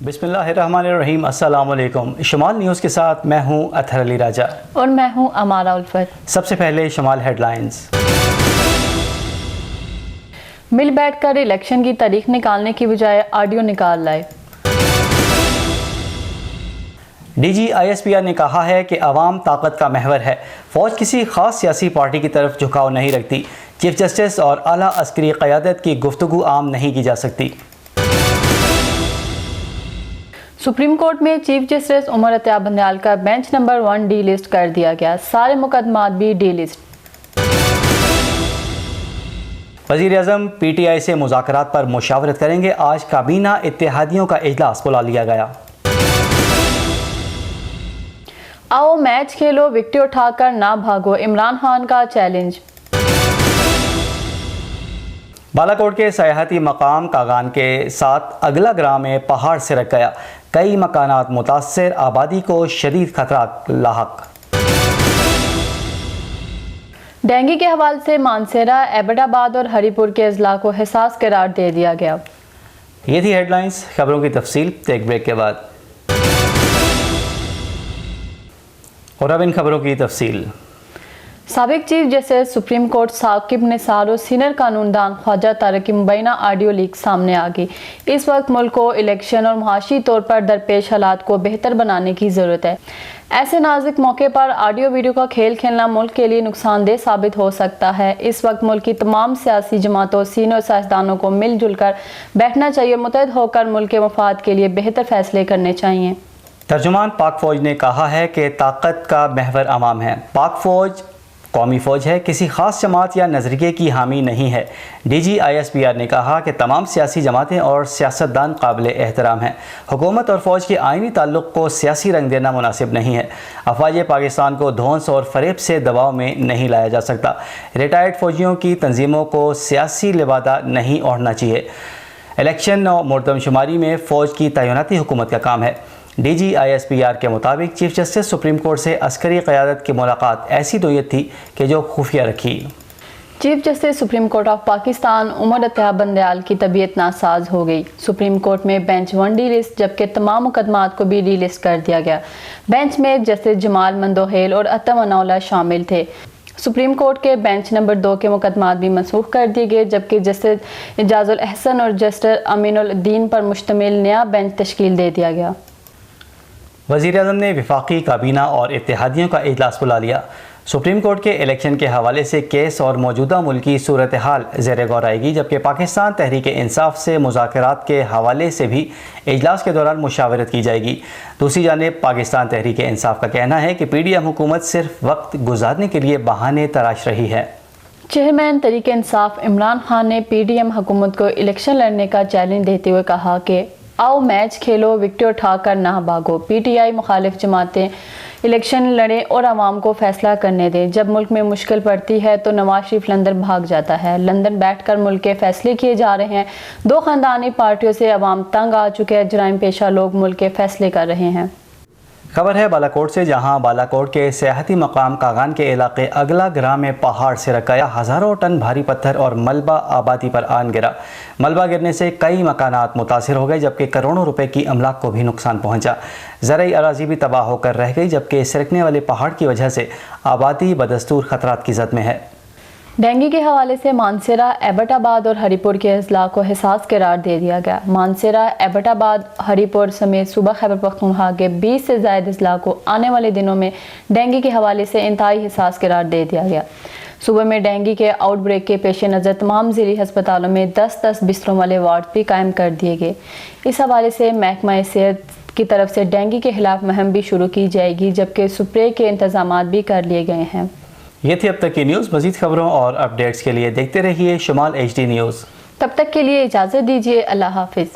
बिस्मिल्लाहिर्रहमानिर्रहीम। अस्सलाम वालेकुम। शमाल न्यूज़ के साथ मैं हूं अतहर अली राजा और मैं हूं अमारा उल्फत। सबसे पहले शमाल हेडलाइंस। मिल बैठकर इलेक्शन की तारीख निकालने की बजाय ऑडियो निकाल लाए। DGISPR ने कहा है कि अवाम ताकत का महवर है, फौज किसी खास सियासी पार्टी की तरफ झुकाव नहीं रखती। चीफ जस्टिस और आला अस्करी क़यादत की गुफ्तगू आम नहीं की जा सकती। सुप्रीम कोर्ट में चीफ जस्टिस उमर अता बंदयाल का बेंच नंबर 1 डी लिस्ट कर दिया गया, सारे मुकदमात भी डी लिस्ट। वज़ीर-ए-आज़म PTI से मुज़ाकरात पर मुशावरत करेंगे। आज काबीना इत्तेहादियों का इजलास बुला लिया गया। आओ मैच खेलो, विकेट उठाकर ना भागो, इमरान खान का चैलेंज। बालाकोट के सयाहती मकाम कागान के साथ अगला ग्राम में पहाड़ सिरक गया, कई मकानात मुतासर, आबादी को शदीद खतरा लाहक। डेंगू के हवाले से मानसेरा, एबटाबाद और हरिपुर के अजला को हिसास करार दे दिया गया। ये थी हेडलाइंस। खबरों की तफसील एक ब्रेक के बाद। और अब इन खबरों की तफसील। साबिक chief justice supreme court Saqib Nisar और सीनियर कानूनदान ख्वाजा तारिक की मुबैना ऑडियो लीक सामने आ गई। इस वक्त मुल्क को इलेक्शन और मुआशी तौर पर दरपेश हालात को बेहतर बनाने की ज़रूरत है। ऐसे नाजुक मौके पर ऑडियो वीडियो का खेल खेलना मुल्क के लिए नुकसानदेह साबित हो सकता है। इस वक्त मुल्क की तमाम सियासी जमातों, सीनियर सियासतदानों को मिलजुल कर बैठना चाहिए, मुत्तहद होकर मुल्क के मफाद के लिए बेहतर फैसले करने चाहिए। तर्जुमान पाक फ़ौज ने कहा है कि ताकत का महवर अवाम है। पाक फ़ौज कौमी फ़ौज है, किसी ख़ास जमात या नज़रिए की हामी नहीं है। DGISPR ने कहा कि तमाम सियासी जमातें और सियासतदान काबिल एहतराम हैं। हुकूमत और फ़ौज के आइनी ताल्लुक़ को सियासी रंग देना मुनासिब नहीं है। अफवाज पाकिस्तान को धौंस और फ़रेब से दबाव में नहीं लाया जा सकता। रिटायर्ड फ़ौजियों की तंजीमों को सियासी लिबादा नहीं ओढ़ना चाहिए। इलेक्शन और मुर्दमशुमारी में फ़ौज की तैनाती हुकूमत का काम है। DGISPR के मुताबिक चीफ जस्टिस सुप्रीम कोर्ट से अस्करी क़यादत की मुलाकात ऐसी नोयत थी कि जो खुफिया रखी। Chief justice supreme court of Pakistan Umar Ata Bandial की तबीयत नासाज हो गई। सुप्रीम कोर्ट में बेंच 1 डी लिस्ट जबकि तमाम मुकदमात को भी डी लिस्ट कर दिया गया। बेंच में जस्टिस जमाल मंदोहेल और अतम अनौला शामिल थे। सुप्रीम कोर्ट के बेंच नंबर 2 के मुकदमात भी मनसूख कर दिए गए, जबकि जस्टिस इजाजुल अहसन और जस्टिस अमीनुल दीन पर मुश्तमिल नया बेंच तश्कील दे दिया गया। वज़ीर-ए-आज़म ने वफाकी काबीना और इत्तेहादियों का इजलास बुला लिया। सुप्रीम कोर्ट के इलेक्शन के हवाले से केस और मौजूदा मुल्की सूरत हाल ज़ेर गौर आएगी, जबकि पाकिस्तान तहरीक इंसाफ से मुज़ाकरात के हवाले से भी इजलास के दौरान मुशावरत की जाएगी। दूसरी जानिब पाकिस्तान तहरीक इंसाफ का कहना है कि PDM हुकूमत सिर्फ वक्त गुजारने के लिए बहाने तराश रही है। चेयरमैन तहरीक इंसाफ इमरान खान ने PDM हुकूमत को इलेक्शन लड़ने का चैलेंज देते हुए कहा कि आओ मैच खेलो, विकेट उठाकर ना भागो। PTI मुखालिफ जमातें इलेक्शन लड़ें और आवाम को फैसला करने दें। जब मुल्क में मुश्किल पड़ती है तो नवाज शरीफ लंदन भाग जाता है। लंदन बैठकर मुल्क के फैसले किए जा रहे हैं। दो खानदानी पार्टियों से आवाम तंग आ चुके हैं। जराइम पेशा लोग मुल्क के फैसले कर रहे हैं। खबर है बालाकोट से, जहां बालाकोट के सियाहती मकाम कागान के इलाके अगला ग्राम में पहाड़ सिरक गया। हज़ारों टन भारी पत्थर और मलबा आबादी पर आन गिरा। मलबा गिरने से कई मकानात मुतासिर हो गए, जबकि करोड़ों रुपए की अमलाक को भी नुकसान पहुंचा। ज़राई अराजी भी तबाह होकर रह गई, जबकि सिरकने वाले पहाड़ की वजह से आबादी बदस्तूर खतरात की जद में है। डेंगू के हवाले से मानसेरा, एबटाबाद और हरिपुर के अजला को हिसास करार दे दिया गया। मानसेरा, एबटाबाद, हरिपुर समेत सूबा खैबर पख्तूनख्वा के 20 से ज़ायद अजला को आने वाले दिनों में डेंगू के हवाले से इंतहाई हिसास करार दे दिया गया। सूबे में डेंगू के आउटब्रेक के पेश नज़र तमाम ज़िली अस्पतालों में 10-10 बिस्तरों वाले वार्ड भी कायम कर दिए गए। इस हवाले से महकमा सेहत की तरफ से डेंगू के खिलाफ मुहिम भी शुरू की जाएगी, जबकि स्प्रे के इंतजाम भी कर लिए गए हैं। ये थी अब तक की न्यूज़। मज़ीद खबरों और अपडेट्स के लिए देखते रहिए शमाल HD न्यूज़। तब तक के लिए इजाज़त दीजिए। अल्लाह हाफिज़।